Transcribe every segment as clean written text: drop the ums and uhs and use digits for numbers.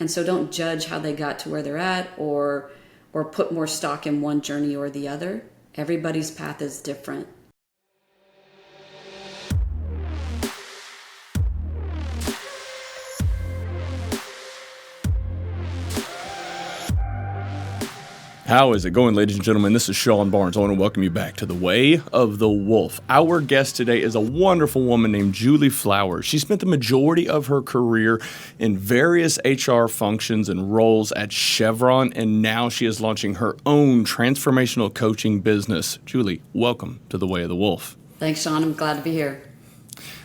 And so don't judge how they got to where they're at or put more stock in one journey or the other. Everybody's path is different. How is it going, ladies and gentlemen? This is Sean Barnes. I want to welcome you back to The Way of the Wolf. Our guest today is a wonderful woman named Julie Flowers. She spent the majority of her career in various HR functions and roles at Chevron, and now she is launching her own transformational coaching business. Julie, welcome to The Way of the Wolf. Thanks, Sean. I'm glad to be here.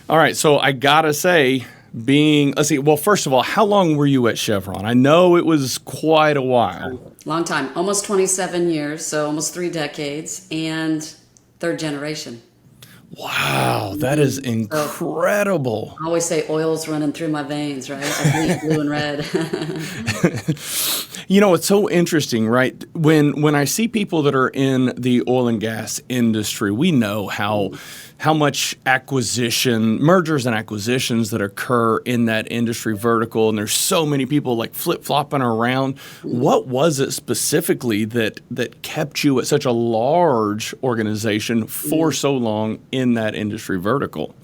All right, so I gotta say, first of all, how long were you at Chevron? I know it was quite a while. Long time, almost 27 years, so almost 3 decades, and third generation. Wow, that is incredible. I always say oil's running through my veins, right? I bleed blue and red. You know, it's so interesting, right? When I see people that are in the oil and gas industry, we know how much mergers and acquisitions that occur in that industry vertical, and there's so many people like flip-flopping around. What was it specifically that kept you at such a large organization for so long in that industry vertical?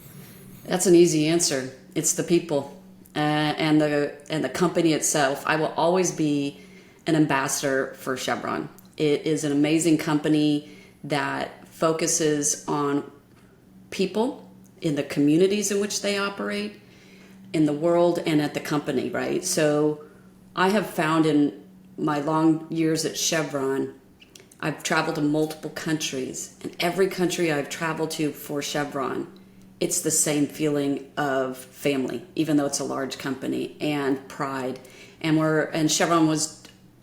That's an easy answer. It's the people and the company itself. I will always be an ambassador for Chevron. It is an amazing company that focuses on people in the communities in which they operate, in the world, and at the company, right? So I have found in my long years at Chevron, I've traveled to multiple countries, and every country I've traveled to for Chevron, it's the same feeling of family, even though it's a large company, and pride. And Chevron was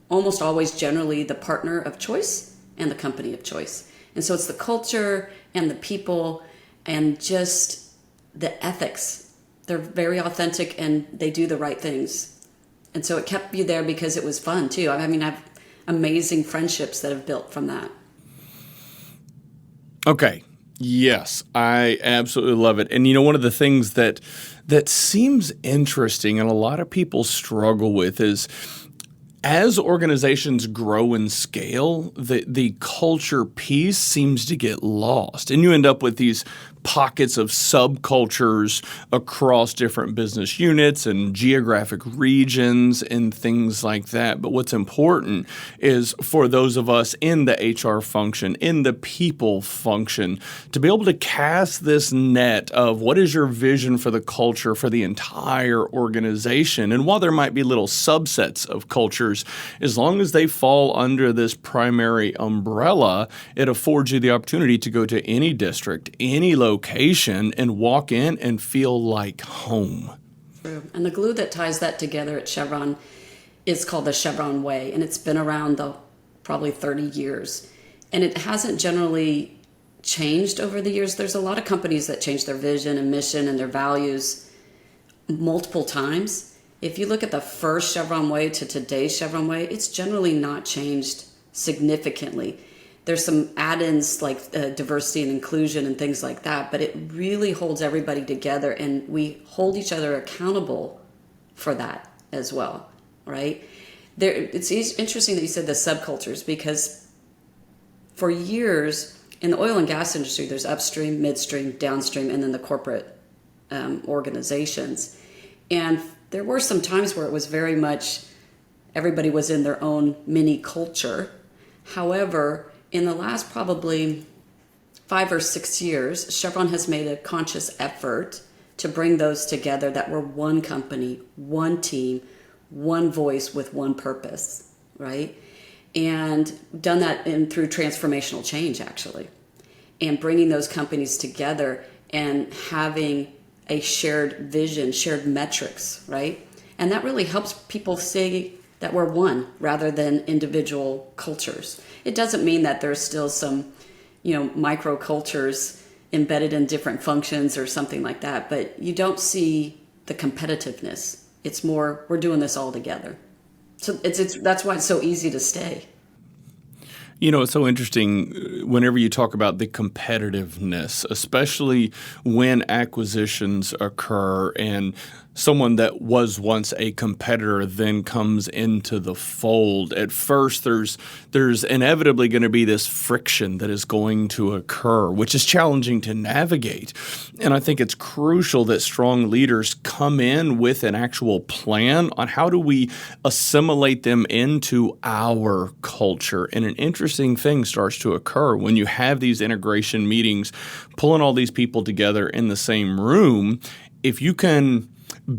almost always generally the partner of choice and the company of choice. And so it's the culture and the people and just the ethics. They're very authentic and they do the right things. And so it kept you there because it was fun too. I mean, I have amazing friendships that have built from that. Okay. Yes, I absolutely love it. And you know, one of the things that seems interesting and a lot of people struggle with is as organizations grow and scale, the culture piece seems to get lost. And you end up with these pockets of subcultures across different business units and geographic regions and things like that. But what's important is for those of us in the HR function, in the people function, to be able to cast this net of what is your vision for the culture for the entire organization. And while there might be little subsets of cultures, as long as they fall under this primary umbrella, it affords you the opportunity to go to any district, any location, and walk in and feel like home. True. And the glue that ties that together at Chevron is called the Chevron Way, and it's been around probably 30 years. And it hasn't generally changed over the years. There's a lot of companies that change their vision and mission and their values multiple times. If you look at the first Chevron Way to today's Chevron Way, it's generally not changed significantly. There's some add-ins like diversity and inclusion and things like that, but it really holds everybody together, and we hold each other accountable for that as well, right? It's interesting that you said the subcultures, because for years in the oil and gas industry, there's upstream, midstream, downstream, and then the corporate organizations. And there were some times where it was very much everybody was in their own mini culture. However, in the last probably 5 or 6 years, Chevron has made a conscious effort to bring those together that were one company, one team, one voice with one purpose, right? And done that through transformational change, actually. And bringing those companies together and having a shared vision, shared metrics, right? And that really helps people see that we're one rather than individual cultures. It doesn't mean that there's still some, micro cultures embedded in different functions or something like that, but you don't see the competitiveness. It's more, we're doing this all together. So that's why it's so easy to stay. You know, it's so interesting whenever you talk about the competitiveness, especially when acquisitions occur and someone that was once a competitor then comes into the fold. At first, there's inevitably going to be this friction that is going to occur, which is challenging to navigate. And I think it's crucial that strong leaders come in with an actual plan on how do we assimilate them into our culture. And an interesting thing starts to occur when you have these integration meetings, pulling all these people together in the same room. If you can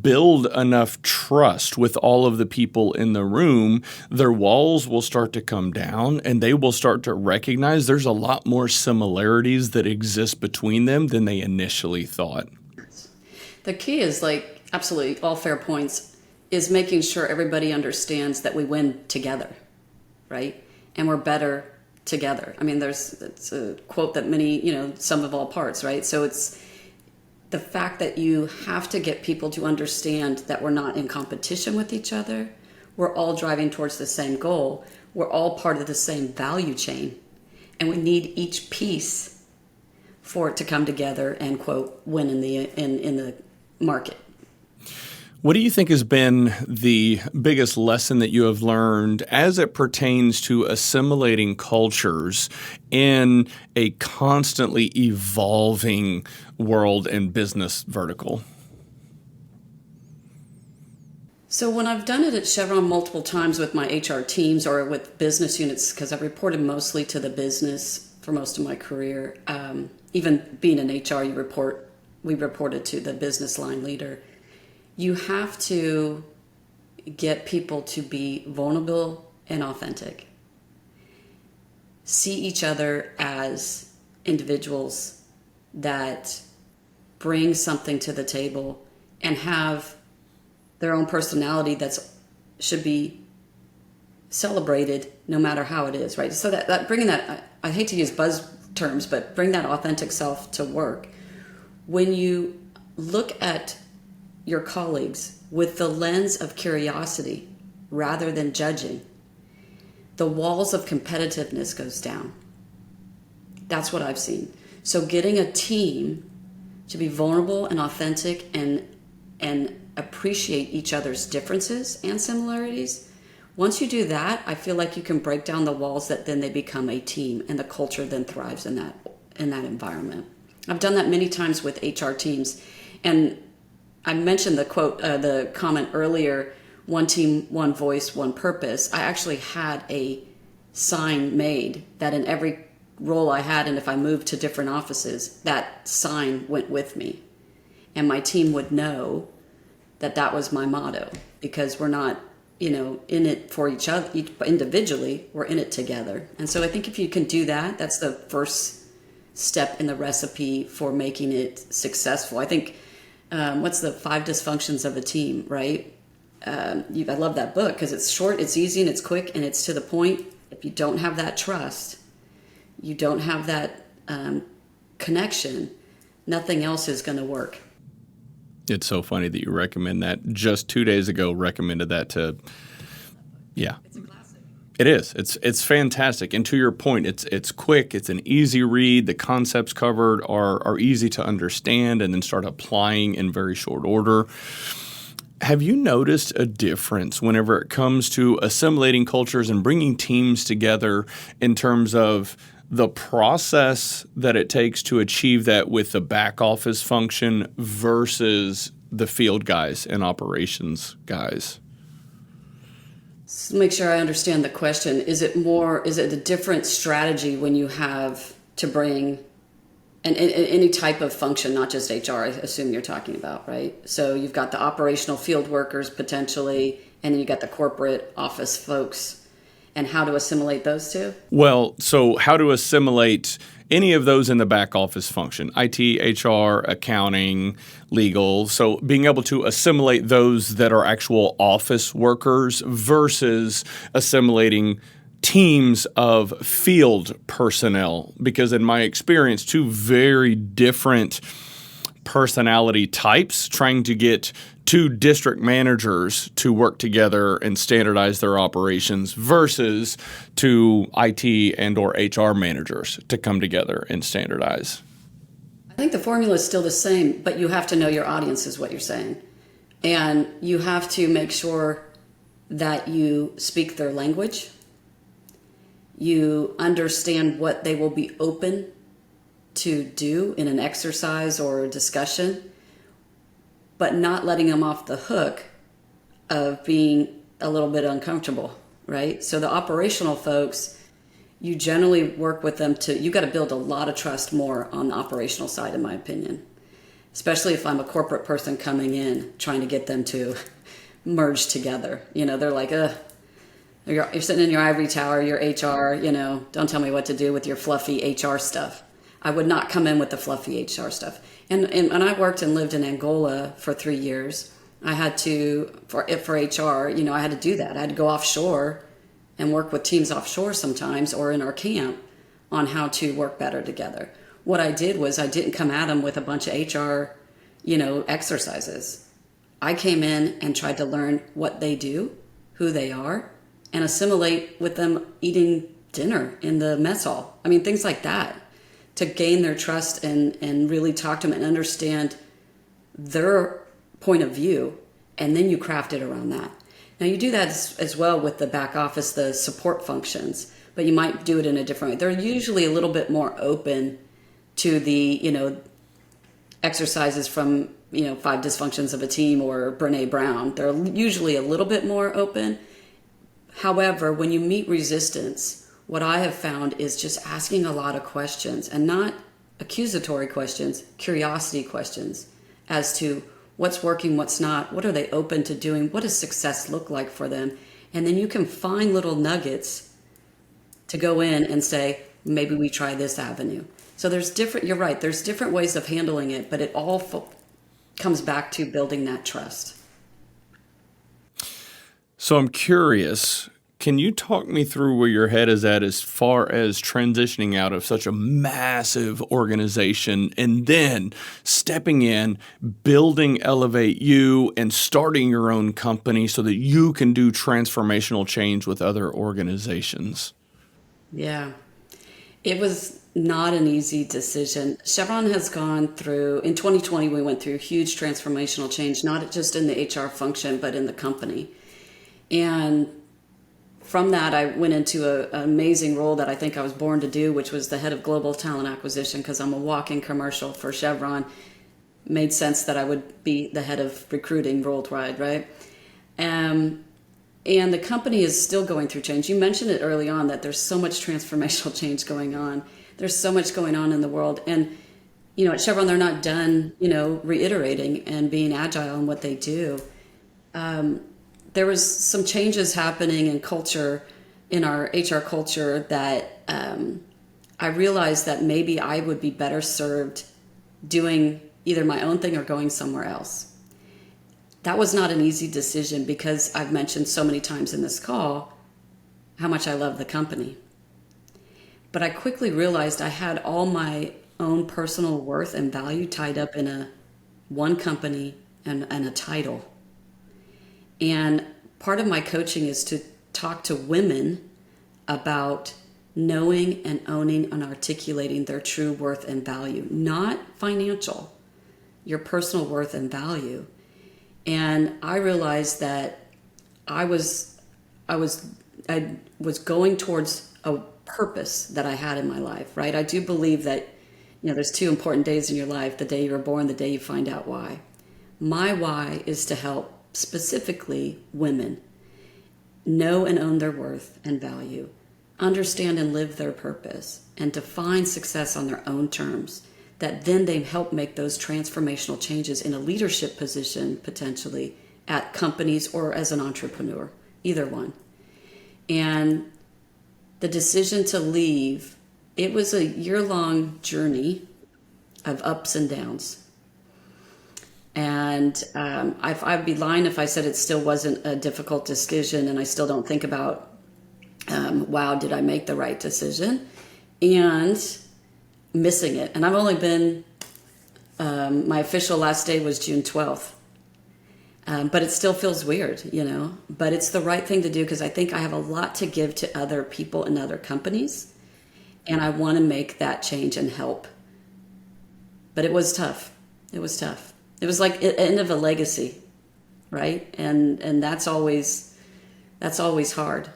build enough trust with all of the people in the room, their walls will start to come down and they will start to recognize there's a lot more similarities that exist between them than they initially thought. The key is, like, absolutely all fair points, is making sure everybody understands that we win together, right? And we're better together. I mean, it's a quote that many, sum of all parts, right? So it's the fact that you have to get people to understand that we're not in competition with each other. We're all driving towards the same goal. We're all part of the same value chain. And we need each piece for it to come together and, quote, win in the market. What do you think has been the biggest lesson that you have learned as it pertains to assimilating cultures in a constantly evolving world and business vertical? So when I've done it at Chevron multiple times with my HR teams or with business units, because I've reported mostly to the business for most of my career, even being in HR, we reported to the business line leader. You have to get people to be vulnerable and authentic. See each other as individuals that bring something to the table and have their own personality that should be celebrated no matter how it is, right? So that bringing that, I hate to use buzz terms, but bring that authentic self to work. When you look at your colleagues with the lens of curiosity rather than judging, the walls of competitiveness goes down. That's what I've seen. So getting a team to be vulnerable and authentic and appreciate each other's differences and similarities, once you do that, I feel like you can break down the walls that then they become a team and the culture then thrives in that environment. I've done that many times with HR teams, and I mentioned the comment earlier, one team, one voice, one purpose. I actually had a sign made that in every role I had, and if I moved to different offices, that sign went with me. And my team would know that was my motto, because we're not, in it for each other individually, we're in it together. And so I think if you can do that, that's the first step in the recipe for making it successful. I think what's the 5 dysfunctions of a team, right? I love that book because it's short, it's easy, and it's quick, and it's to the point. If you don't have that trust, you don't have that connection, nothing else is going to work. It's so funny that you recommend that. Just 2 days ago, recommended that to, yeah. It's a classic. It is. It's fantastic. And to your point, it's quick. It's an easy read. The concepts covered are easy to understand and then start applying in very short order. Have you noticed a difference whenever it comes to assimilating cultures and bringing teams together in terms of the process that it takes to achieve that with the back office function versus the field guys and operations guys? So make sure I understand the question. Is it a different strategy when you have to bring any type of function, not just HR, I assume you're talking about, right? So you've got the operational field workers potentially, and then you got the corporate office folks, and how to assimilate those two? Well, so how to assimilate any of those in the back office function, IT, HR, accounting, legal. So being able to assimilate those that are actual office workers versus assimilating teams of field personnel, because in my experience, 2 very different personality types trying to get 2 district managers to work together and standardize their operations versus 2 IT and or HR managers to come together and standardize. I think the formula is still the same, but you have to know your audience is what you're saying. And you have to make sure that you speak their language. You understand what they will be open to do in an exercise or a discussion, but not letting them off the hook of being a little bit uncomfortable, right? So the operational folks, you generally work with them you got to build a lot of trust more on the operational side, in my opinion. Especially if I'm a corporate person coming in, trying to get them to merge together. They're like, you're sitting in your ivory tower, your HR, don't tell me what to do with your fluffy HR stuff. I would not come in with the fluffy HR stuff. And when I worked and lived in Angola for 3 years, I had to, for HR, I had to do that. I had to go offshore and work with teams offshore sometimes or in our camp on how to work better together. What I did was I didn't come at them with a bunch of HR, exercises. I came in and tried to learn what they do, who they are, and assimilate with them eating dinner in the mess hall. I mean, things like that, to gain their trust and really talk to them and understand their point of view, and then you craft it around that. Now, you do that as well with the back office, the support functions, but you might do it in a different way. They're usually a little bit more open to the, exercises from, 5 Dysfunctions of a Team or Brene Brown. They're usually a little bit more open. However, when you meet resistance, what I have found is just asking a lot of questions, and not accusatory questions, curiosity questions as to what's working, what's not, what are they open to doing, what does success look like for them? And then you can find little nuggets to go in and say, maybe we try this avenue. So you're right, there's different ways of handling it, but it all comes back to building that trust. So I'm curious, can you talk me through where your head is at as far as transitioning out of such a massive organization and then stepping in, building Elevate You, and starting your own company so that you can do transformational change with other organizations? Yeah, it was not an easy decision. Chevron has gone through, in 2020, we went through huge transformational change, not just in the HR function, but in the company. And from that, I went into an amazing role that I think I was born to do, which was the head of global talent acquisition, because I'm a walk-in commercial for Chevron. Made sense that I would be the head of recruiting worldwide, right? And the company is still going through change. You mentioned it early on that there's so much transformational change going on. There's so much going on in the world. And, at Chevron, they're not done, reiterating and being agile in what they do. There was some changes happening in culture, in our HR culture, that I realized that maybe I would be better served doing either my own thing or going somewhere else. That was not an easy decision because I've mentioned so many times in this call how much I love the company. But I quickly realized I had all my own personal worth and value tied up in one company and a title. And part of my coaching is to talk to women about knowing and owning and articulating their true worth and value, not financial, your personal worth and value. And I realized that I was going towards a purpose that I had in my life, right? I do believe that, there's 2 important days in your life: the day you were born, the day you find out why. My why is to help specifically women know and own their worth and value, understand and live their purpose, and define success on their own terms, that then they help make those transformational changes in a leadership position, potentially at companies or as an entrepreneur, either one. And the decision to leave, it was a year-long journey of ups and downs. And I'd be lying if I said it still wasn't a difficult decision, and I still don't think about, wow, did I make the right decision? And missing it. And I've only been, my official last day was June 12th. But it still feels weird, but it's the right thing to do because I think I have a lot to give to other people and other companies. And I want to make that change and help. But it was tough. It was tough. It was like the end of a legacy. right? And that's always hard.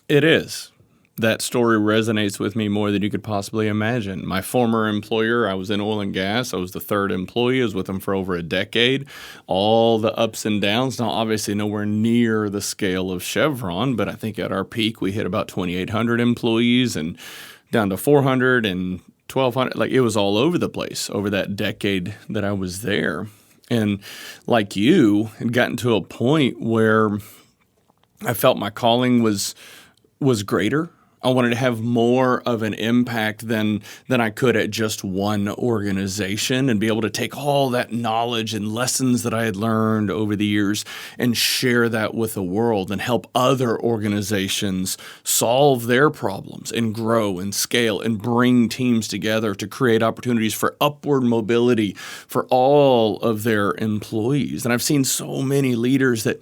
It is. That story resonates with me more than you could possibly imagine. My former employer, I was in oil and gas. I was the third employee. I was with them for over a decade. All the ups and downs. Now, obviously, nowhere near the scale of Chevron, but I think at our peak, we hit about 2,800 employees and down to 400 and 1,200. Like, it was all over the place over that decade that I was there. And like you, had gotten to a point where I felt my calling was greater. I wanted to have more of an impact than I could at just one organization, and be able to take all that knowledge and lessons that I had learned over the years and share that with the world and help other organizations solve their problems and grow and scale and bring teams together to create opportunities for upward mobility for all of their employees. And I've seen so many leaders that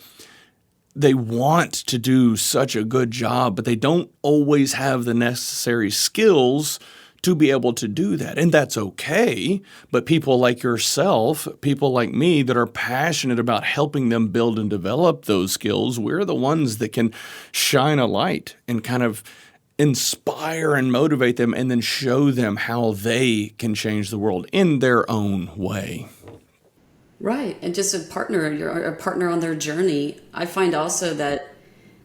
they want to do such a good job, but they don't always have the necessary skills to be able to do that. And that's okay. But people like yourself, people like me that are passionate about helping them build and develop those skills, we're the ones that can shine a light and kind of inspire and motivate them, and then show them how they can change the world in their own way. Right. And just you're a partner on their journey. I find also that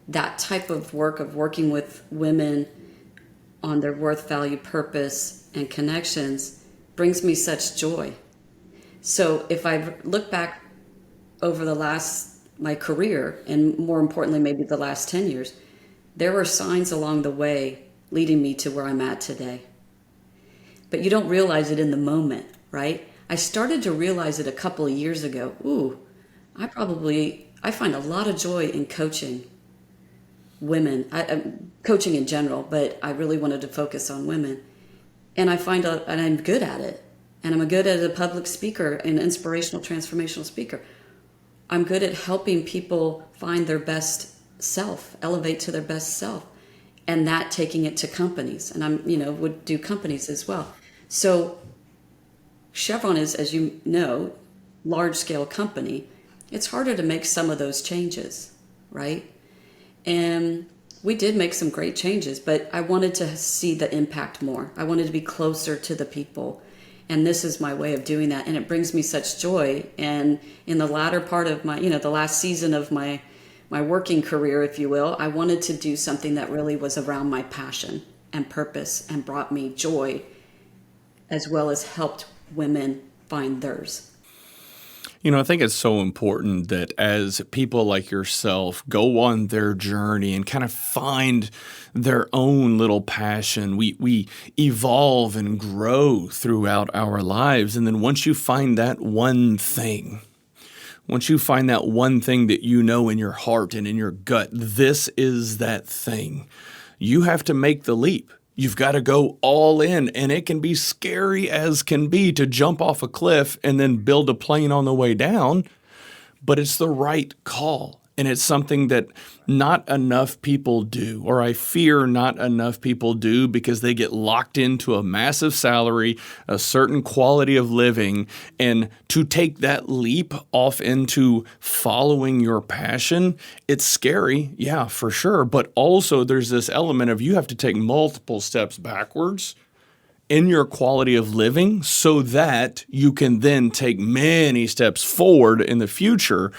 that type of work of working with women on their worth, value, purpose, and connections brings me such joy. So if I look back over my career, and more importantly, maybe the last 10 years, there were signs along the way leading me to where I'm at today. But you don't realize it in the moment, right? I started to realize it a couple of years ago. Ooh, I find a lot of joy in coaching women, coaching in general, but I really wanted to focus on women. And and I'm good at it. And I'm good at a public speaker, an inspirational, transformational speaker. I'm good at helping people find their best self, elevate to their best self, and that taking it to companies. And would do companies as well. So Chevron is, as you know, large scale company. It's harder to make some of those changes, right? And we did make some great changes, but I wanted to see the impact more. I wanted to be closer to the people. And this is my way of doing that. And it brings me such joy. And in the latter part of the last season of my working career, if you will, I wanted to do something that really was around my passion and purpose and brought me joy, as well as helped women find theirs. I think it's so important that as people like yourself go on their journey and kind of find their own little passion, we evolve and grow throughout our lives. And then once you find that one thing, that you know in your heart and in your gut, this is that thing, you have to make the leap. You've got to go all in, and it can be scary as can be to jump off a cliff and then build a plane on the way down, but it's the right call. And it's something that not enough people do, or I fear not enough people do, because they get locked into a massive salary, a certain quality of living, and to take that leap off into following your passion, it's scary, yeah, for sure. But also there's this element of you have to take multiple steps backwards in your quality of living so that you can then take many steps forward in the future.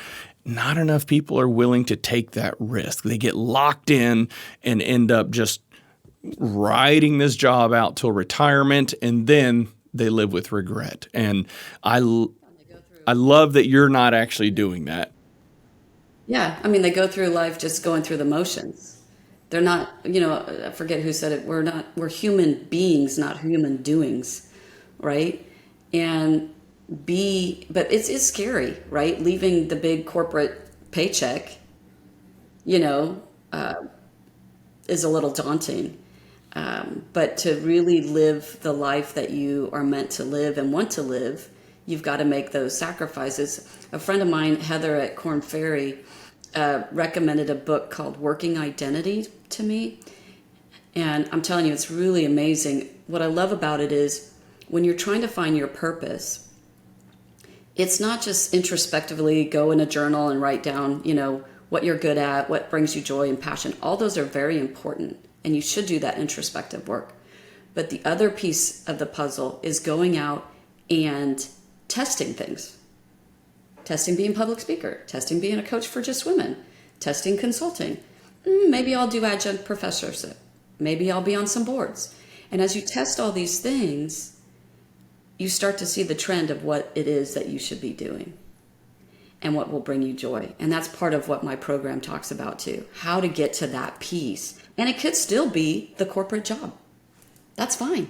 Not enough people are willing to take that risk. They get locked in and end up just riding this job out till retirement, and then they live with regret. And I love that you're not actually doing that. Yeah, they go through life just going through the motions. They're not, I forget who said it. We're human beings, not human doings, right? And but it's scary, right? Leaving the big corporate paycheck, is a little daunting. But to really live the life that you are meant to live and want to live, you've got to make those sacrifices. A friend of mine, Heather at Korn Ferry, recommended a book called Working Identity to me. And I'm telling you, it's really amazing. What I love about it is when you're trying to find your purpose, It's not just introspectively go in a journal and write down, what you're good at, what brings you joy and passion. All those are very important, and you should do that introspective work. But the other piece of the puzzle is going out and testing things. Testing being a public speaker, testing being a coach for just women, testing consulting. Maybe I'll do adjunct professorship. Maybe I'll be on some boards. And as you test all these things, you start to see the trend of what it is that you should be doing and what will bring you joy. And that's part of what my program talks about too, how to get to that piece. And it could still be the corporate job. That's fine.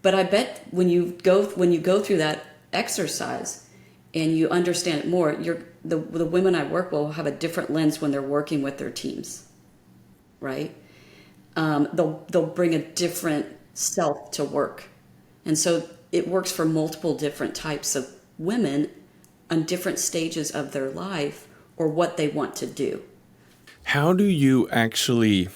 But I bet when you go through that exercise and you understand it more, the women I work with will have a different lens when they're working with their teams, right? They'll bring a different self to work. And so it works for multiple different types of women on different stages of their life or what they want to do. How do you actually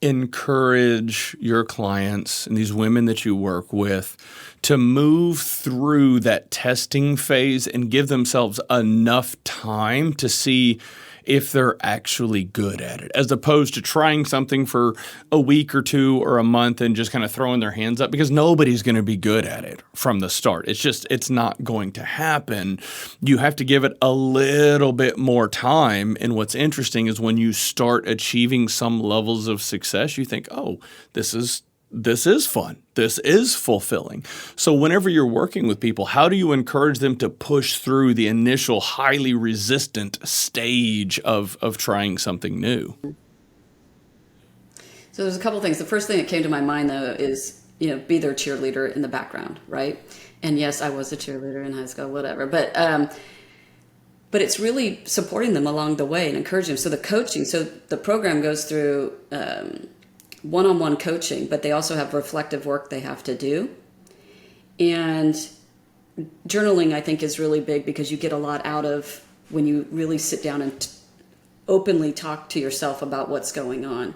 encourage your clients and these women that you work with to move through that testing phase and give themselves enough time to see if they're actually good at it, as opposed to trying something for a week or two or a month and just kind of throwing their hands up, because nobody's going to be good at it from the start. It's not going to happen. You have to give it a little bit more time. And what's interesting is when you start achieving some levels of success, you think, oh, this is fun. This is fulfilling. So whenever you're working with people, how do you encourage them to push through the initial highly resistant stage of trying something new? So there's a couple things. The first thing that came to my mind though is, be their cheerleader in the background, right? And yes, I was a cheerleader in high school, whatever. But it's really supporting them along the way and encouraging them. So the program goes through one-on-one coaching, but they also have reflective work they have to do. And journaling, I think, is really big because you get a lot out of when you really sit down and openly talk to yourself about what's going on.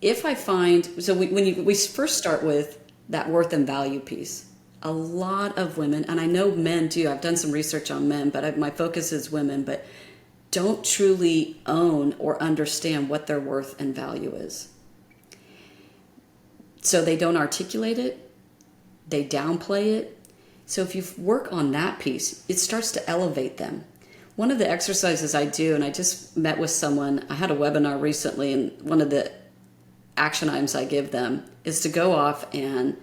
If I find, we first start with that worth and value piece. A lot of women, and I know men do, I've done some research on men, but my focus is women, but don't truly own or understand what their worth and value is. So they don't articulate it, they downplay it. So if you work on that piece, it starts to elevate them. One of the exercises I do, and I just met with someone, I had a webinar recently, and one of the action items I give them is to go off and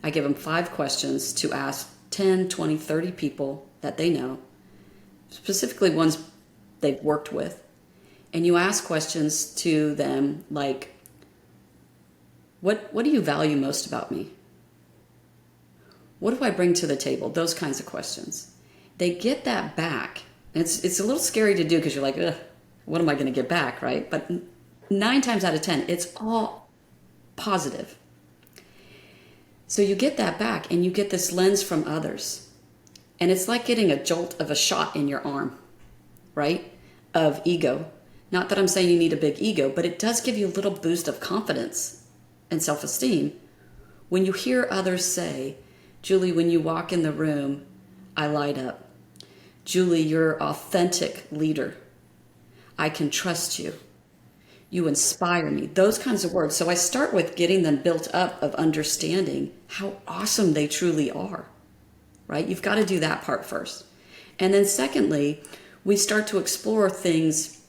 I give them 5 questions to ask 10, 20, 30 people that they know, specifically ones they've worked with. And you ask questions to them like, What do you value most about me? What do I bring to the table? Those kinds of questions. They get that back. It's a little scary to do because you're like, ugh, what am I going to get back, right? But 9 times out of 10, it's all positive. So you get that back and you get this lens from others. And it's like getting a jolt of a shot in your arm, right? Of ego. Not that I'm saying you need a big ego, but it does give you a little boost of confidence and self-esteem when you hear others say, Julie, when you walk in the room, I light up. Julie, you're an authentic leader. I can trust you. You inspire me. Those kinds of words. So I start with getting them built up of understanding how awesome they truly are, right? You've got to do that part first. And then secondly, we start to explore things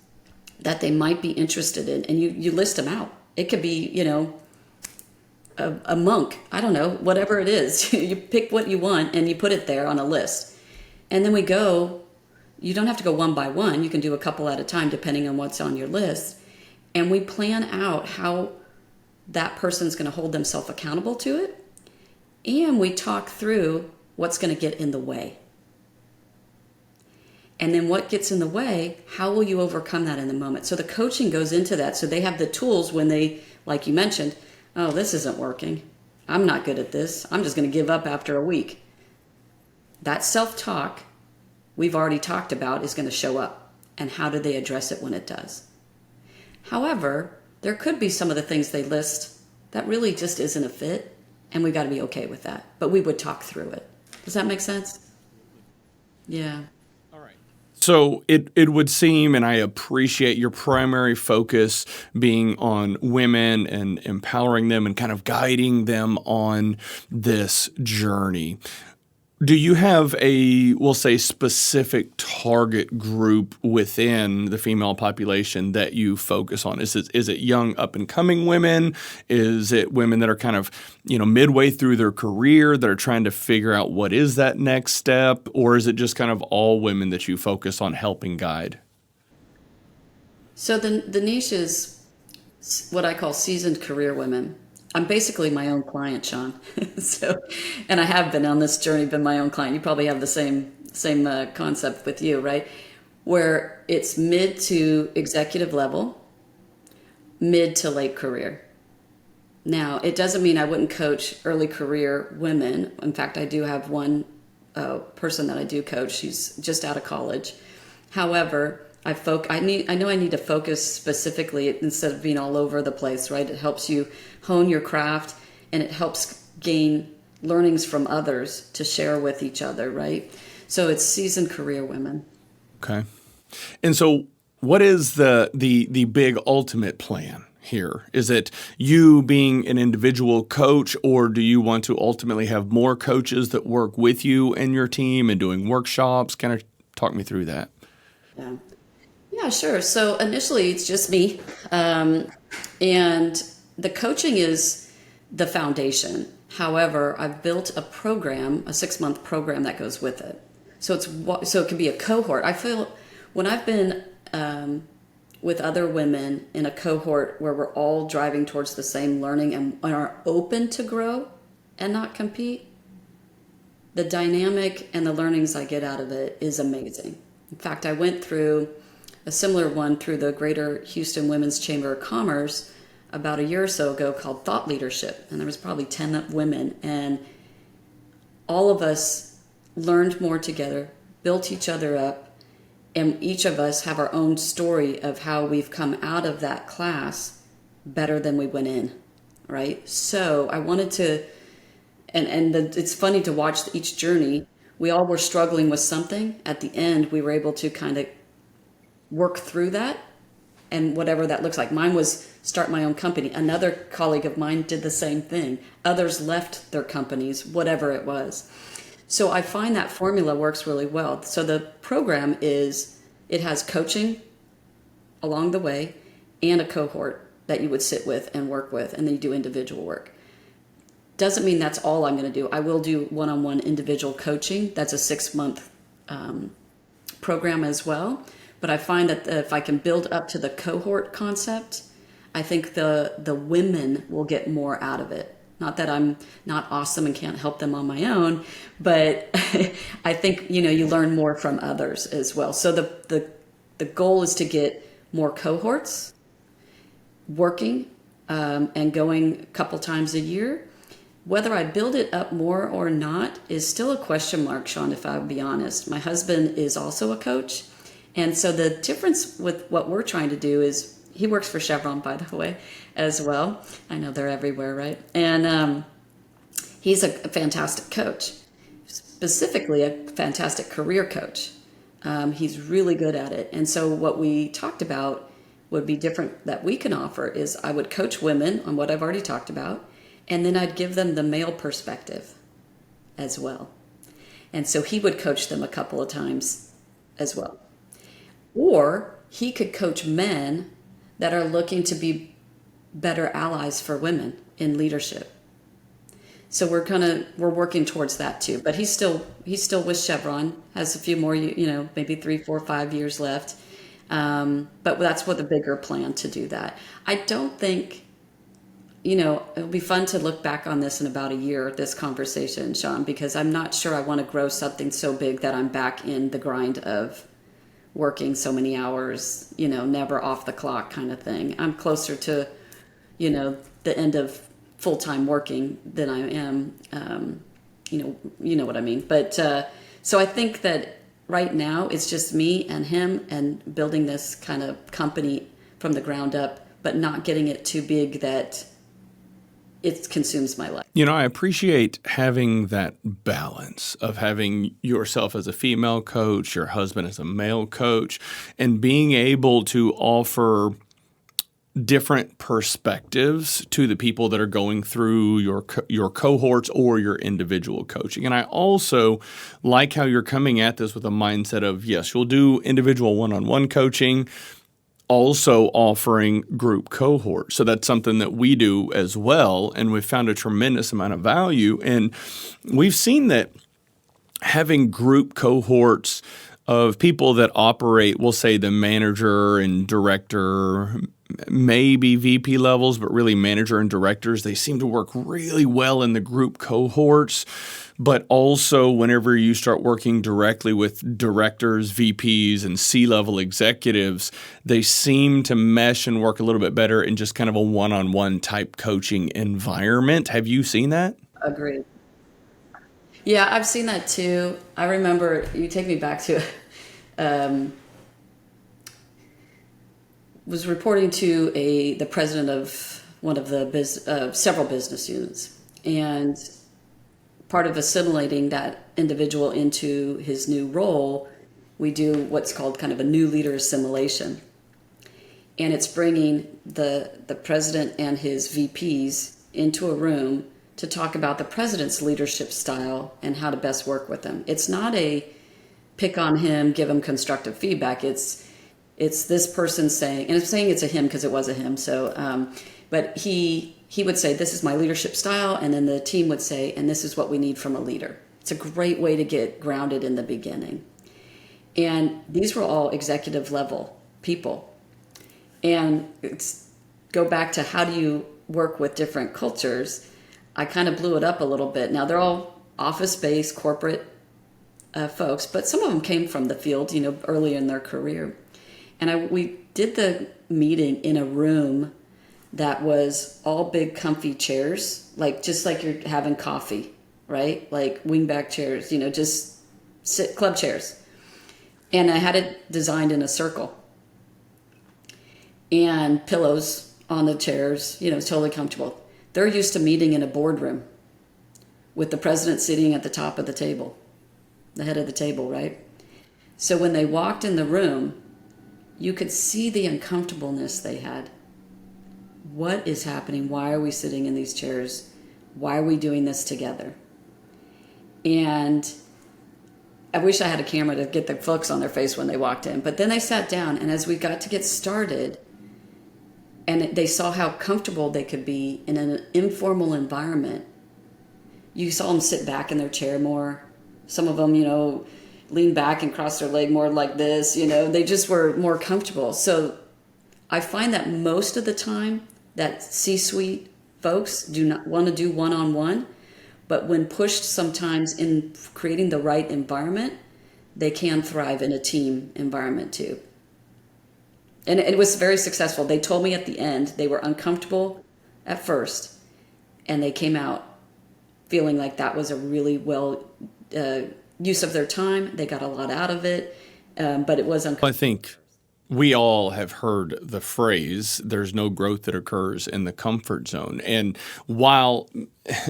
that they might be interested in, and you list them out. It could be, a monk, I don't know, whatever it is. You pick what you want and you put it there on a list. And then you don't have to go one by one. You can do a couple at a time depending on what's on your list. And we plan out how that person's going to hold themselves accountable to it. And we talk through what's going to get in the way. And then what gets in the way, how will you overcome that in the moment? So the coaching goes into that. So they have the tools when they, like you mentioned, oh, this isn't working. I'm not good at this. I'm just going to give up after a week. That self-talk we've already talked about is going to show up. And how do they address it when it does? However, there could be some of the things they list that really just isn't a fit. And we've got to be okay with that. But we would talk through it. Does that make sense? Yeah. So it would seem, and I appreciate your primary focus being on women and empowering them and kind of guiding them on this journey. Do you have a, we'll say, specific target group within the female population that you focus on? Is it young up and coming women? Is it women that are kind of, midway through their career that are trying to figure out what is that next step? Or is it just kind of all women that you focus on helping guide? So the niche is what I call seasoned career women. I'm basically my own client, Sean. So, and I have been on this journey, been my own client. You probably have the same concept with you, right? Where it's mid to executive level, mid to late career. Now, it doesn't mean I wouldn't coach early career women. In fact, I do have one person that I do coach. She's just out of college. However, I know I need to focus specifically instead of being all over the place, right? It helps you hone your craft and it helps gain learnings from others to share with each other, right? So it's seasoned career women. Okay. And so what is the big ultimate plan here? Is it you being an individual coach, or do you want to ultimately have more coaches that work with you and your team and doing workshops? Kind of talk me through that. Yeah. Yeah, sure. So initially it's just me. And the coaching is the foundation. However, I've built a program, a 6-month program that goes with it. So it can be a cohort. I feel when I've been with other women in a cohort where we're all driving towards the same learning and are open to grow and not compete, the dynamic and the learnings I get out of it is amazing. In fact, I went through a similar one through the Greater Houston Women's Chamber of Commerce about a year or so ago called Thought Leadership. And there was probably 10 women. And all of us learned more together, built each other up, and each of us have our own story of how we've come out of that class better than we went in, right? So I wanted to, it's funny to watch each journey. We all were struggling with something. At the end, we were able to kind of work through that, and whatever that looks like. Mine was start my own company. Another colleague of mine did the same thing. Others left their companies, whatever it was. So I find that formula works really well. So the program it has coaching along the way and a cohort that you would sit with and work with, and then you do individual work. Doesn't mean that's all I'm going to do. I will do one-on-one individual coaching. That's a 6-month program as well. But I find that if I can build up to the cohort concept, I think the women will get more out of it. Not that I'm not awesome and can't help them on my own, but I think, you learn more from others as well. So the goal is to get more cohorts working and going a couple times a year. Whether I build it up more or not is still a question mark, Sean, if I'll be honest. My husband is also a coach. And so the difference with what we're trying to do is he works for Chevron, by the way, as well. I know they're everywhere, right? And he's a fantastic coach, specifically a fantastic career coach. He's really good at it. And so what we talked about would be different that we can offer is I would coach women on what I've already talked about, and then I'd give them the male perspective as well. And so he would coach them a couple of times as well. Or he could coach men that are looking to be better allies for women in leadership. So we're working towards that too. But he's still with Chevron, has a few more, maybe 3, 4, 5 years left. But that's what the bigger plan to do that. I don't think, it'll be fun to look back on this in about a year, this conversation, Sean, because I'm not sure I want to grow something so big that I'm back in the grind of working so many hours, never off the clock kind of thing. I'm closer to, the end of full-time working than I am, you know what I mean. But so I think that right now it's just me and him and building this kind of company from the ground up, but not getting it too big that it consumes my life. I appreciate having that balance of having yourself as a female coach, your husband as a male coach, and being able to offer different perspectives to the people that are going through your cohorts or your individual coaching. And I also like how you're coming at this with a mindset of, yes, you'll do individual one-on-one coaching, also offering group cohorts. So that's something that we do as well, and we've found a tremendous amount of value. And we've seen that having group cohorts of people that operate, we'll say the manager and director, maybe VP levels, but really manager and directors, they seem to work really well in the group cohorts. But also whenever you start working directly with directors, VPs, and C-level executives, they seem to mesh and work a little bit better in just kind of a one-on-one type coaching environment. Have you seen that? Agreed. Yeah, I've seen that too. I remember, you take me back to was reporting to the president of one of the several business units, and part of assimilating that individual into his new role, we do what's called kind of a new leader assimilation, and it's bringing the president and his VPs into a room to talk about the president's leadership style and how to best work with them. It's not a pick on him, give him constructive feedback. It's this person saying, and I'm saying it's a him because it was a him. So, but he would say, "This is my leadership style," and then the team would say, "And this is what we need from a leader." It's a great way to get grounded in the beginning. And these were all executive level people. And go back to how do you work with different cultures. I kind of blew it up a little bit. Now they're all office-based corporate folks, but some of them came from the field, early in their career. And we did the meeting in a room that was all big comfy chairs, just like you're having coffee, right? Like wingback chairs, just sit club chairs. And I had it designed in a circle. And pillows on the chairs, totally comfortable. They're used to meeting in a boardroom with the president sitting at the top of the table, the head of the table, right? So when they walked in the room, you could see the uncomfortableness they had. What is happening? Why are we sitting in these chairs? Why are we doing this together? And I wish I had a camera to get the looks on their face when they walked in. But then they sat down, and as we got to get started, and they saw how comfortable they could be in an informal environment. You saw them sit back in their chair more. Some of them, lean back and cross their leg more like this. They just were more comfortable. So I find that most of the time that C-suite folks do not want to do one-on-one, but when pushed sometimes in creating the right environment, they can thrive in a team environment too. And it was very successful. They told me at the end they were uncomfortable at first, and they came out feeling like that was a really well use of their time. They got a lot out of it, but it was uncomfortable. I think we all have heard the phrase, there's no growth that occurs in the comfort zone. And while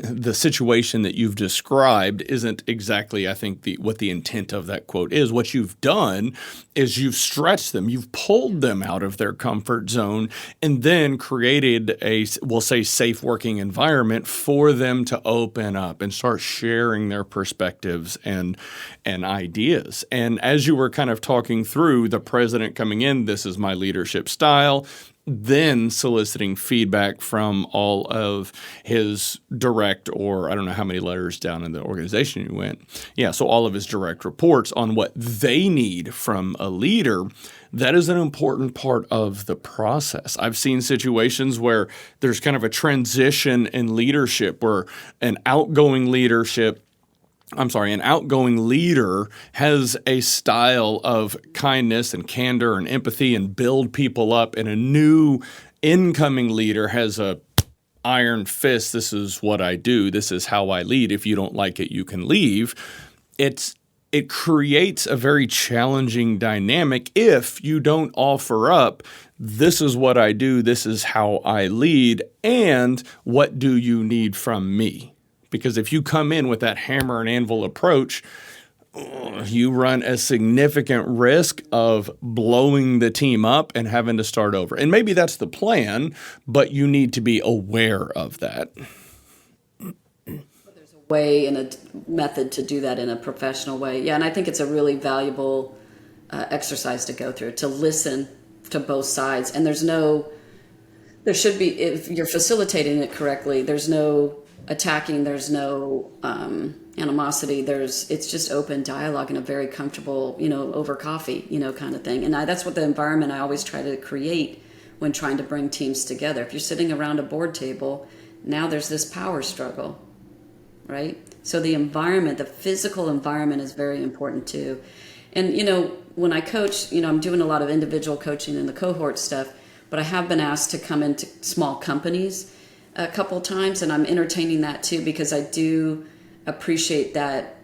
the situation that you've described isn't exactly, I think, what the intent of that quote is, what you've done is you've stretched them, you've pulled them out of their comfort zone, and then created we'll say, safe working environment for them to open up and start sharing their perspectives and ideas. And as you were kind of talking through the president coming in, this is my leadership style, then soliciting feedback from all of his direct, or I don't know how many letters down in the organization you went. Yeah, so all of his direct reports on what they need from a leader. That is an important part of the process. I've seen situations where there's kind of a transition in leadership where an outgoing leader has a style of kindness and candor and empathy and build people up, and a new incoming leader has a iron fist. This is what I do. This is how I lead. If you don't like it, you can leave. It creates a very challenging dynamic if you don't offer up this is what I do, this is how I lead, and what do you need from me? Because if you come in with that hammer and anvil approach, you run a significant risk of blowing the team up and having to start over. And maybe that's the plan, but you need to be aware of that. There's a way and a method to do that in a professional way. Yeah, and I think it's a really valuable exercise to go through, to listen to both sides. And there should be, if you're facilitating it correctly, there's no attacking, there's no animosity, it's just open dialogue in a very comfortable, over coffee, kind of thing. And that's what the environment I always try to create when trying to bring teams together. If you're sitting around a board table, now there's this power struggle, right? So the environment, the physical environment is very important too. And, when I coach, I'm doing a lot of individual coaching and the cohort stuff, but I have been asked to come into small companies a couple times, and I'm entertaining that too, because I do appreciate that,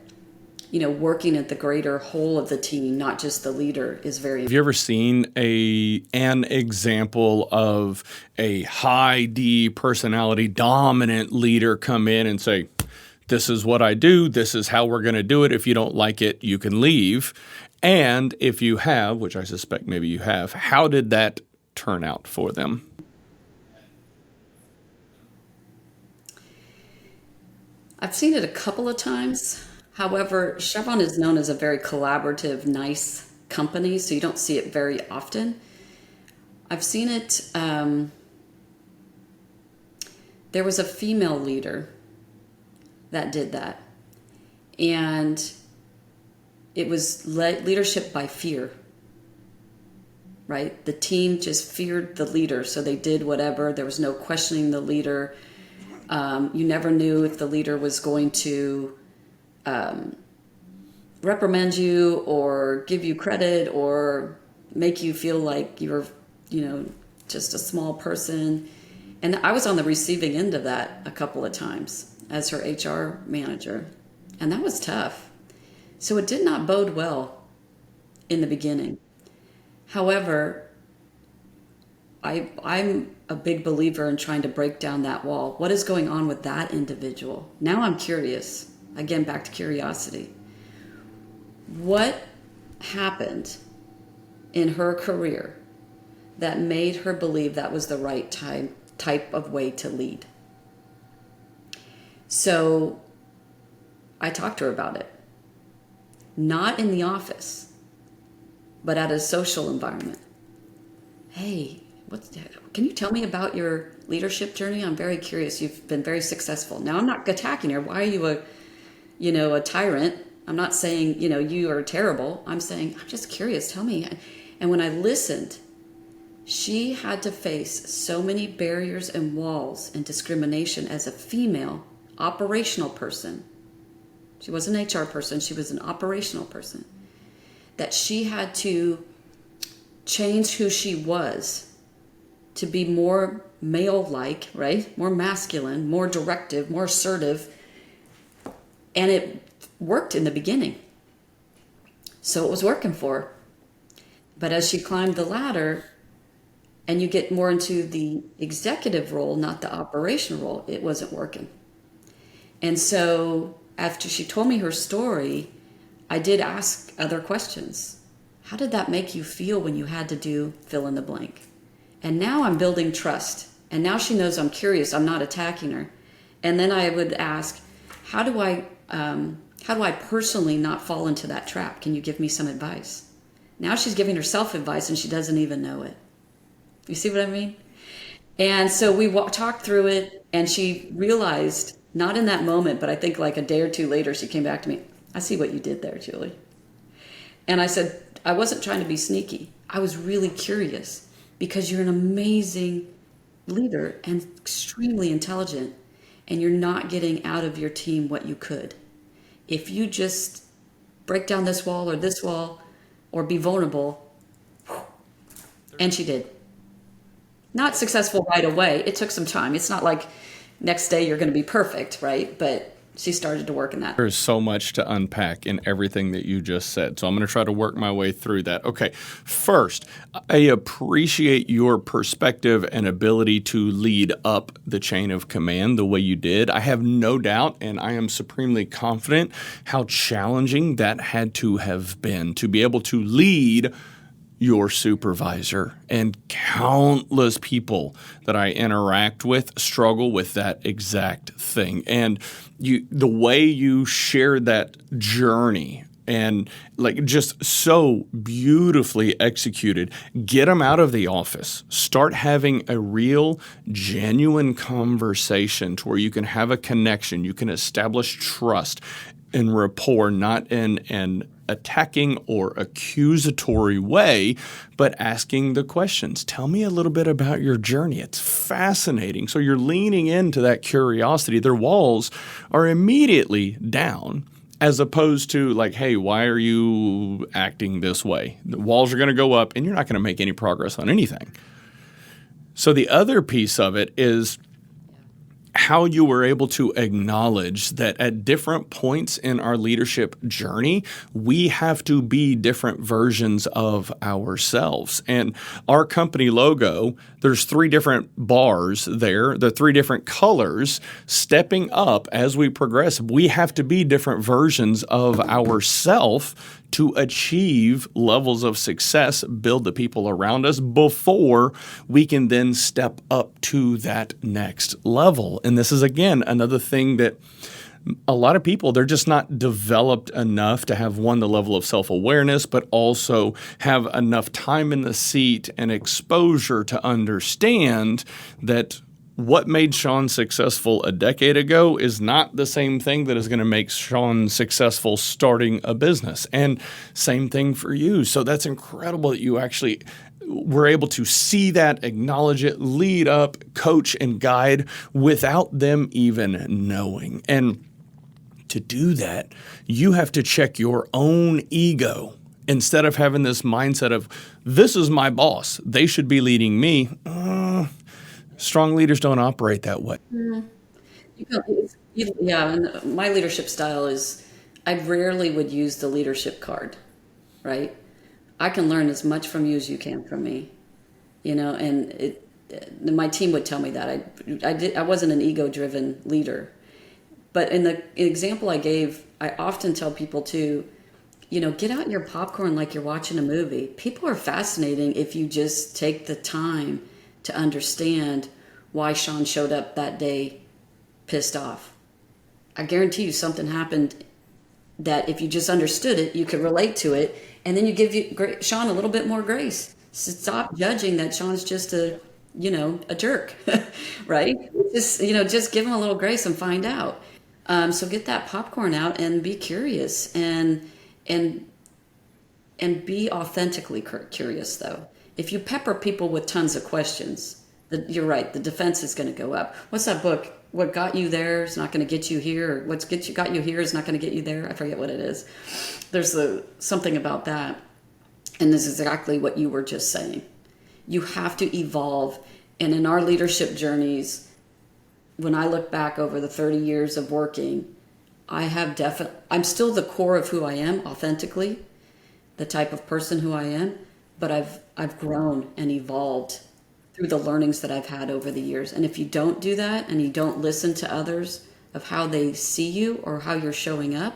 working at the greater whole of the team, not just the leader, is very important. Have you ever seen an example of a high D personality dominant leader come in and say, this is what I do, this is how we're going to do it, if you don't like it, you can leave? And if you have, which I suspect maybe you have, how did that turn out for them? I've seen it a couple of times. However, Chevron is known as a very collaborative, nice company, so you don't see it very often. I've seen it, there was a female leader that did that. And it was leadership by fear, right? The team just feared the leader, so they did whatever. There was no questioning the leader. You never knew if the leader was going to reprimand you or give you credit or make you feel like you were, just a small person. And I was on the receiving end of that a couple of times as her HR manager. And that was tough. So it did not bode well in the beginning. However, I'm a big believer in trying to break down that wall. What is going on with that individual? Now I'm curious. Again, back to curiosity. What happened in her career that made her believe that was the right type of way to lead? So I talked to her about it. Not in the office, but at a social environment. Hey, can you tell me about your leadership journey? I'm very curious. You've been very successful. Now, I'm not attacking her. Why are you a tyrant? I'm not saying, you are terrible. I'm saying, I'm just curious. Tell me. And when I listened, she had to face so many barriers and walls and discrimination as a female operational person. She was an HR person. She was an operational person. That she had to change who she was to be more male-like, right? More masculine, more directive, more assertive. And it worked in the beginning. So it was working for her. But as she climbed the ladder and you get more into the executive role, not the operational role, it wasn't working. And so after she told me her story, I did ask other questions. How did that make you feel when you had to do fill in the blank? And now I'm building trust. And now she knows I'm curious. I'm not attacking her. And then I would ask, how do I personally not fall into that trap? Can you give me some advice? Now she's giving herself advice and she doesn't even know it. You see what I mean? And so we talked through it, and she realized, not in that moment, but I think like a day or two later, she came back to me. I see what you did there, Julie. And I said, I wasn't trying to be sneaky. I was really curious because you're an amazing leader and extremely intelligent, and you're not getting out of your team what you could. If you just break down this wall or be vulnerable, and she did. Not successful right away. It took some time. It's not like next day you're going to be perfect, right? But she started to work in that. There's so much to unpack in everything that you just said. So I'm going to try to work my way through that. Okay. First, I appreciate your perspective and ability to lead up the chain of command the way you did. I have no doubt, and I am supremely confident how challenging that had to have been to be able to lead your supervisor, and countless people that I interact with struggle with that exact thing. And the way you shared that journey and like just so beautifully executed, get them out of the office, start having a real genuine conversation to where you can have a connection, you can establish trust and rapport, not in an attacking or accusatory way, but asking the questions. Tell me a little bit about your journey. It's fascinating. So you're leaning into that curiosity. Their walls are immediately down, as opposed to like, hey, why are you acting this way? The walls are going to go up and you're not going to make any progress on anything. So the other piece of it is how you were able to acknowledge that at different points in our leadership journey, we have to be different versions of ourselves. And our company logo, there's 3 different bars there, the 3 different colors. Stepping up as we progress, we have to be different versions of ourselves to achieve levels of success, build the people around us before we can then step up to that next level. And this is, again, another thing that a lot of people, they're just not developed enough to have, one, the level of self-awareness, but also have enough time in the seat and exposure to understand that what made Sean successful a decade ago is not the same thing that is going to make Sean successful starting a business. And same thing for you. So that's incredible that you actually were able to see that, acknowledge it, lead up, coach, and guide without them even knowing. And to do that, you have to check your own ego. Instead of having this mindset of, this is my boss, they should be leading me. Strong leaders don't operate that way. Yeah, and my leadership style is I rarely would use the leadership card, right? I can learn as much from you as you can from me, and my team would tell me that. I wasn't an ego-driven leader. But in the example I gave, I often tell people to, get out your popcorn like you're watching a movie. People are fascinating if you just take the time to understand why Sean showed up that day pissed off. I guarantee you something happened that if you just understood it, you could relate to it, and then you give Sean a little bit more grace. Stop judging that Sean's just a jerk, right? Just give him a little grace and find out. So get that popcorn out and be curious and be authentically curious, though. If you pepper people with tons of questions, you're right, the defense is going to go up. What's that book? What got you there is not going to get you here, or got you here is not going to get you there. I forget what it is. There's something about that. And this is exactly what you were just saying. You have to evolve. And in our leadership journeys, when I look back over the 30 years of working, I'm still the core of who I am authentically, the type of person who I am, but I've grown and evolved through the learnings that I've had over the years. And if you don't do that and you don't listen to others of how they see you or how you're showing up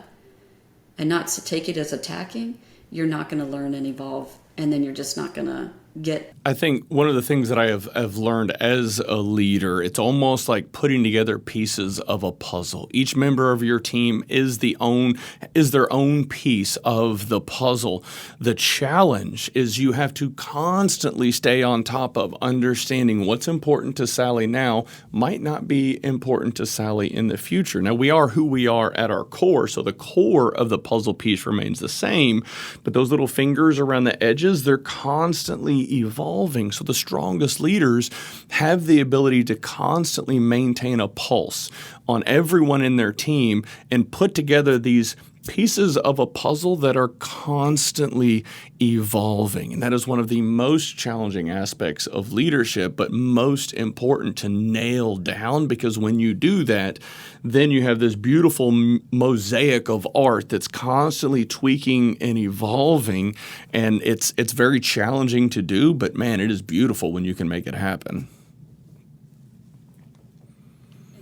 and not to take it as attacking, you're not going to learn and evolve. And then you're just not going to get. I think one of the things that I have learned as a leader, it's almost like putting together pieces of a puzzle. Each member of your team is their own piece of the puzzle. The challenge is you have to constantly stay on top of understanding what's important to Sally now might not be important to Sally in the future. Now, we are who we are at our core, so the core of the puzzle piece remains the same, but those little fingers around the edges, they're constantly evolving. So the strongest leaders have the ability to constantly maintain a pulse on everyone in their team and put together these pieces of a puzzle that are constantly evolving. And that is one of the most challenging aspects of leadership, but most important to nail down, because when you do that, then you have this beautiful mosaic of art that's constantly tweaking and evolving. And it's very challenging to do, but man, it is beautiful when you can make it happen.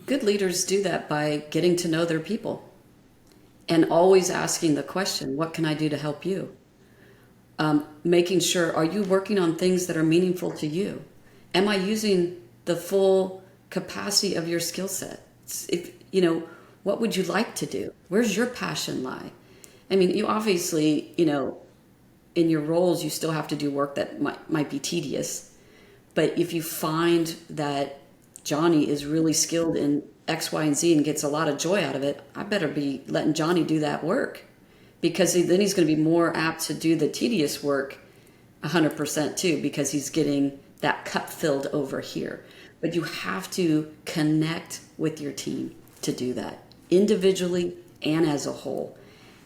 Good leaders do that by getting to know their people and always asking the question, what can I do to help you? Making sure, are you working on things that are meaningful to you? Am I using the full capacity of your skill set? What would you like to do? Where's your passion lie? I mean, you obviously, in your roles, you still have to do work that might be tedious. But if you find that Johnny is really skilled in X, Y, and Z and gets a lot of joy out of it, I better be letting Johnny do that work, because then he's going to be more apt to do the tedious work 100% too, because he's getting that cup filled over here. But you have to connect with your team to do that, individually and as a whole.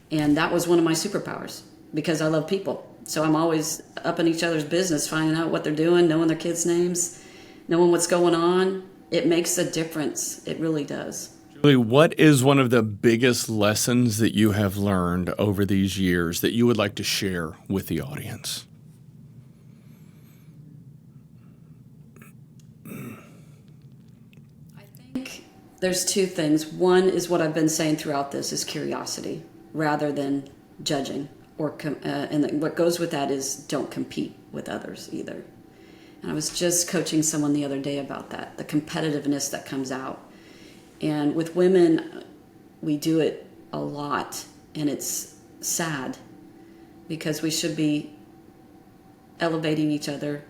And that was one of my superpowers, because I love people. So I'm always up in each other's business, finding out what they're doing, knowing their kids' names, knowing what's going on. It makes a difference. It really does. Julie, what is one of the biggest lessons that you have learned over these years that you would like to share with the audience? I think there's two things. One is what I've been saying throughout this is curiosity rather than judging. And what goes with that is don't compete with others either. And I was just coaching someone the other day about that, the competitiveness that comes out. And with women, we do it a lot, and it's sad because we should be elevating each other,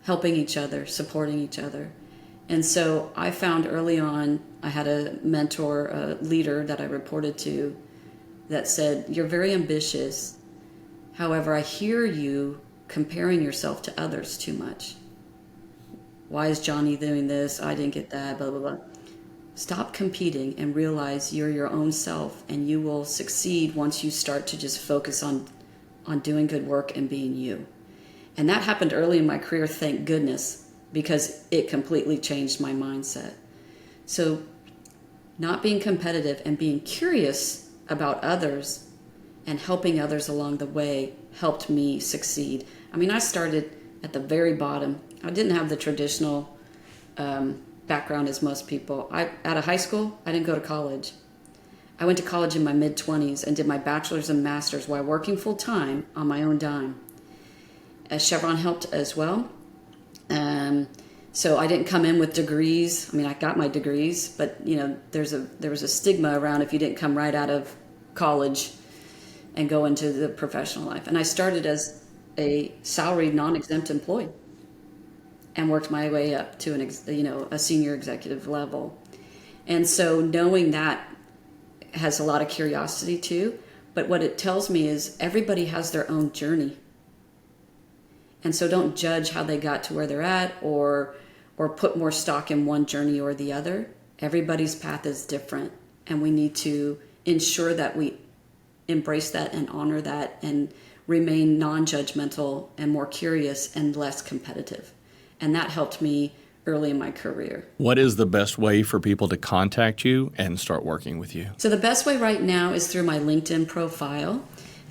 helping each other, supporting each other. And so I found early on, I had a mentor, a leader that I reported to that said, "You're very ambitious. However, I hear you comparing yourself to others too much. Why is Johnny doing this? I didn't get that, blah, blah, blah." Stop competing and realize you're your own self, and you will succeed once you start to just focus on doing good work and being you. And that happened early in my career, thank goodness, because it completely changed my mindset. So not being competitive and being curious about others and helping others along the way helped me succeed. I mean, I started at the very bottom. I didn't have the traditional background as most people. Out of high school, I didn't go to college. I went to college in my mid-20s and did my bachelor's and master's while working full-time on my own dime. Chevron helped as well. So I didn't come in with degrees. I mean, I got my degrees, but there was a stigma around if you didn't come right out of college and go into the professional life. And I started as a salaried, non-exempt employee and worked my way up to a senior executive level. And so knowing that has a lot of curiosity too. But what it tells me is everybody has their own journey. And so don't judge how they got to where they're at or put more stock in one journey or the other. Everybody's path is different, and we need to ensure that we embrace that and honor that and remain non-judgmental and more curious and less competitive. And that helped me early in my career. What is the best way for people to contact you and start working with you? So the best way right now is through my LinkedIn profile.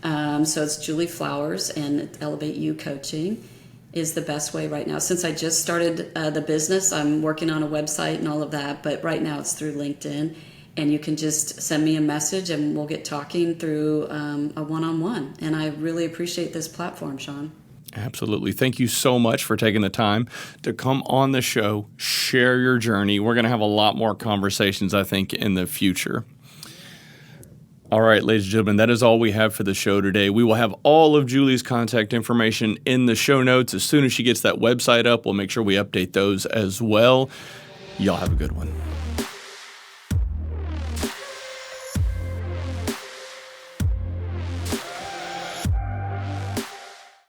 So it's Julie Flowers, and Elevate You Coaching is the best way right now. Since I just started the business, I'm working on a website and all of that, but right now it's through LinkedIn. And you can just send me a message and we'll get talking through a one-on-one. And I really appreciate this platform, Sean. Absolutely. Thank you so much for taking the time to come on the show, share your journey. We're going to have a lot more conversations, I think, in the future. All right, ladies and gentlemen, that is all we have for the show today. We will have all of Julie's contact information in the show notes. As soon as she gets that website up, we'll make sure we update those as well. Y'all have a good one.